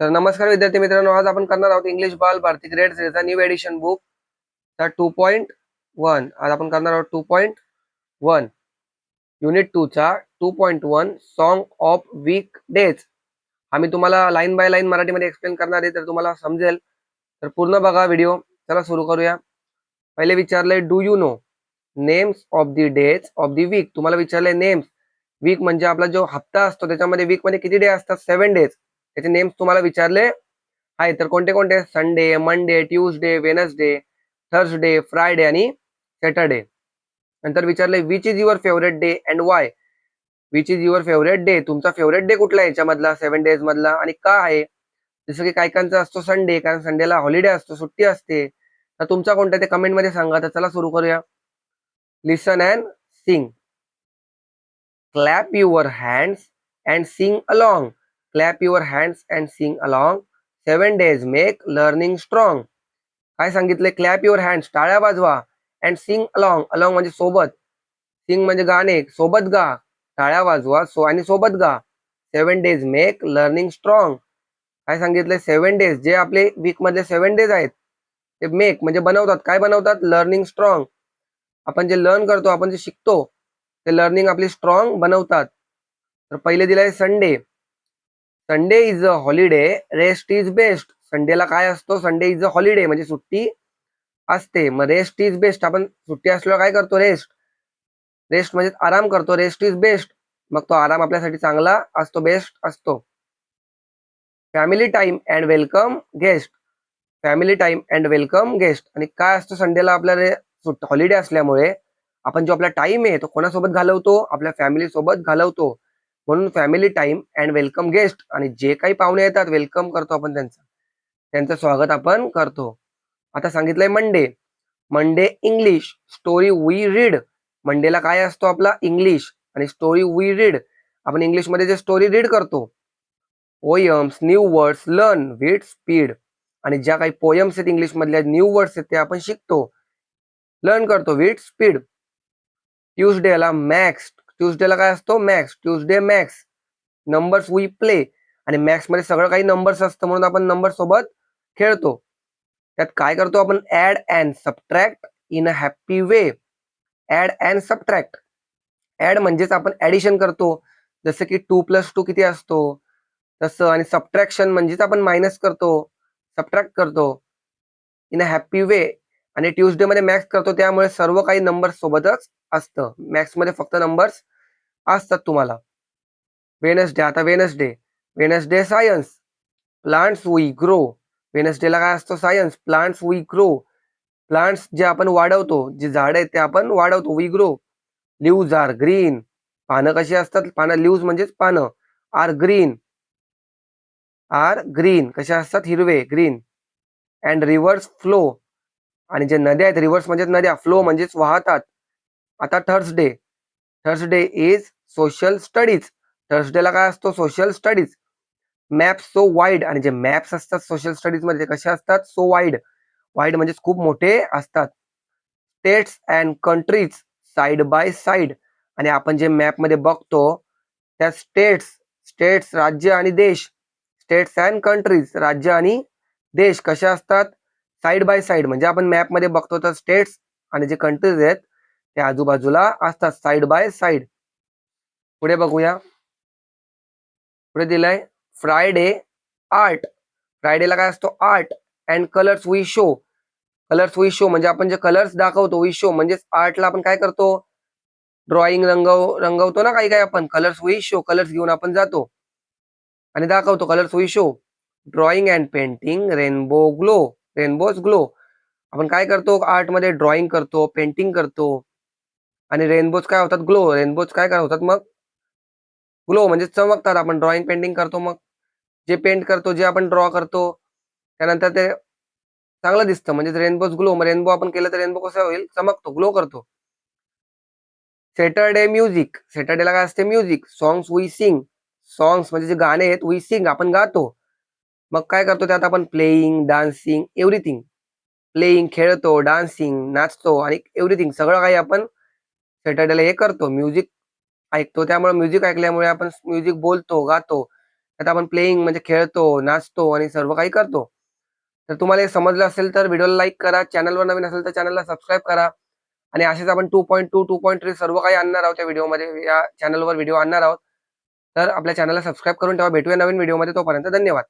तर नमस्कार विद्यार्थी मित्रांनो, आज आपण करणार आहोत इंग्लिश बाल भारती ग्रेड चा न्यू एडिशन बुक चा 2.1. आज आपण करणार आहोत 2.1 युनिट 2 चा 2.1 सॉन्ग ऑफ वीक डेज. आम्ही तुम्हाला लाईन बाय लाईन मराठीमध्ये एक्सप्लेन करणार आहे, तर तुम्हाला समजेल. तर पूर्ण बघा व्हिडिओ. चला सुरू करूया. पहिले विचारलंय do you know names of the days of the week. तुम्हाला विचारलंय नेम्स. वीक म्हणजे आपला जो हप्ता असतो त्याच्यामध्ये वीक मध्ये किती डे असतात? 7 डेज. त्याचे नेम्स तुम्हाला विचारले आहे. तर कोणते कोणते? Sunday, Monday, Tuesday, Wednesday, Thursday, Friday आणि सॅटरडे. नंतर विचारले which is your favourite day and Y. Which is your favourite day. तुमचा फेवरेट डे कुठला आहे याच्यामधला 7 डेज मधला आणि का आहे? जसं की काहीकांचा असतो संडे, कारण संडेला हॉलिडे असतो, सुट्टी असते. तर तुमचा कोणता ते कमेंट मध्ये सांगा. तर चला सुरू करूया. Listen and sing. Clap your hands and sing along. Clap your hands and sing along. 7 days make learning strong. काय सांगितले? क्लॅप युअर हँड्स, टाळ्या वाजवा, अँड सिंग अलॉंग. अलॉंग म्हणजे सोबत, सिंग म्हणजे गाणे, सोबत गा, टाळ्या वाजवा आणि सोबत गा. 7 डेज मेक लर्निंग स्ट्रॉंग. काय सांगितले? 7 डेज जे आपले वीक मधले 7 डेज आहेत ते मेक म्हणजे बनवतात. काय बनवतात? Learning strong. आपण जे लर्न करतो, आपण जे शिकतो ते लर्निंग आपली स्ट्रॉंग बनवतात. तर पहिले दिलंय Sunday. Sunday is a holiday, rest is best. संडेला काय असतो? संडे इज अ हॉलिडे म्हणजे सुट्टी असते. मग रेस्ट इज बेस्ट, आपण सुट्टी असल्यावर काय करतो? रेस्ट. रेस्ट म्हणजे आराम करतो. रेस्ट इज बेस्ट, मग तो आराम आपल्यासाठी चांगला असतो, बेस्ट असतो. Family time and welcome guest. Family time and welcome guest. आणि काय असतं संडेला? आपल्याला हॉलिडे असल्यामुळे आपण जो आपला टाइम आहे तो कोणासोबत घालवतो? आपल्या फॅमिली सोबत घालवतो. म्हणून family time and welcome guest. आणि जे काही पाहुणे येतात वेलकम करतो आपण, त्यांचं स्वागत आपण करतो. आता सांगितलंय Monday. Monday English story we read. मंडेला काय असतो? आपला इंग्लिश आणि स्टोरी वी रीड. आपण इंग्लिश मध्ये जे स्टोरी रीड करतो, poems, new words learn with speed. आणि ज्या काही पोयम्स आहेत इंग्लिश मधल्या, न्यू वर्ड्स आहेत, ते आपण शिकतो, लर्न करतो विथ स्पीड. ट्यूजडेला मॅक्स. ट्यूजडेला काय असतो? Maths. Tuesday maths. Numbers we play. आणि मॅक्स मध्ये सगळं काही नंबर्स असतं म्हणून आपण नंबर सोबत खेळतो. त्यात काय करतो आपण? Add and subtract in a happy way. Add and subtract. Add म्हणजेच आपण ऍडिशन करतो, जसं की 2+2 किती असतो तसं. आणि सबट्रॅक्शन म्हणजेच आपण मायनस करतो, सबट्रॅक्ट करतो इन अ हॅपी वे. आणि ट्यूजडे मध्ये मॅक्स करतो, त्यामुळे सर्व काही नंबर्स सोबतच असतं. मॅक्स मध्ये फक्त नंबर्स असतात तुम्हाला. वेनसडे. आता Wednesday. Wednesday science. Plants we grow. वेनसडेला काय असतो? Science. Plants we grow. Plants जे आपण वाढवतो, जे झाड आहेत ते आपण वाढवतो, we grow. Leaves are green. पानं कशी असतात? पानं, लिव्ज म्हणजेच पानं. R green. आर ग्रीन कशा असतात? हिरवे, ग्रीन. And reverse flow. आणि जे नद्या आहेत, रिव्हर्स म्हणजेच नद्या, फ्लो म्हणजेच वाहतात. आता Thursday. Thursday is social studies. थर्सडेला काय असतो? Social studies. Maps so wide. आणि जे मॅप्स असतात सोशल स्टडीज मध्ये कसे असतात? So wide. वाईड म्हणजेच खूप मोठे असतात. States and countries side by side. आणि आपण जे मॅप मध्ये बघतो त्या स्टेट्स, स्टेट्स राज्य आणि देश, स्टेट्स अँड कंट्रीज राज्य आणि देश कशा असतात? Side by side. म्हणजे आपण मॅप मध्ये बघतो तर स्टेट्स आणि जे कंट्रीज आहेत ते आजूबाजूला असतात, साइड बाय साइड. पुढे बघूया. पुढे दिलंय फ्रायडे आर्ट. फ्रायडेला काय असतो? Art. And colours we show. Colours we show म्हणजे आपण जे कलर्स दाखवतो, वी शो म्हणजेच आर्टला आपण काय करतो? ड्रॉइंग रंगवतो ना काही काही आपण. Colours we show. कलर्स घेऊन आपण जातो आणि दाखवतो. Colours we show. Drawing and painting rainbow glow. Rainbows glow. आपण काय करतो? आर्ट मध्ये ड्रॉइंग करतो, पेंटिंग करतो आणि रेनबोज काय होतात? ग्लो. रेनबोज काय काय होतात मग? ग्लो म्हणजे चमकतात. आपण ड्रॉइंग पेंटिंग करतो, मग जे पेंट करतो, जे आपण ड्रॉ करतो त्यानंतर ते चांगलं दिसतं, म्हणजे रेनबोज ग्लो. मग रेनबो आपण केलं तर रेनबो कसा होईल? चमकतो, ग्लो करतो. Saturday music. सॅटरडेला काय असते? Music. Songs we sing. Songs म्हणजे जे गाणे आहेत, वी सिंग आपण गातो. मग काय करतो त्यात आपण? Playing, dancing, everything. प्लेइंग खेळतो, डान्सिंग नाचतो आणि एव्हरीथिंग सगळं काही आपण सॅटरडेला हे करतो. म्युझिक ऐकतो, त्यामुळे म्युझिक ऐकल्यामुळे आपण म्युझिक बोलतो, गातो. आता आपण प्लेइंग म्हणजे खेळतो, नाचतो आणि सर्व काही करतो. तर तुम्हाला हे समजलं असेल तर व्हिडिओला लाईक करा. चॅनलवर नवीन असेल तर चॅनलला सबस्क्राईब करा. आणि असेच आपण 2.2, 2.3 सर्व काही आणणार आहोत या व्हिडिओमध्ये, या चॅनलवर व्हिडिओ आणणार आहोत. तर आपल्या चॅनलला सबस्क्राईब करून ठेवा. भेटूया नवीन व्हिडिओमध्ये. तोपर्यंत धन्यवाद.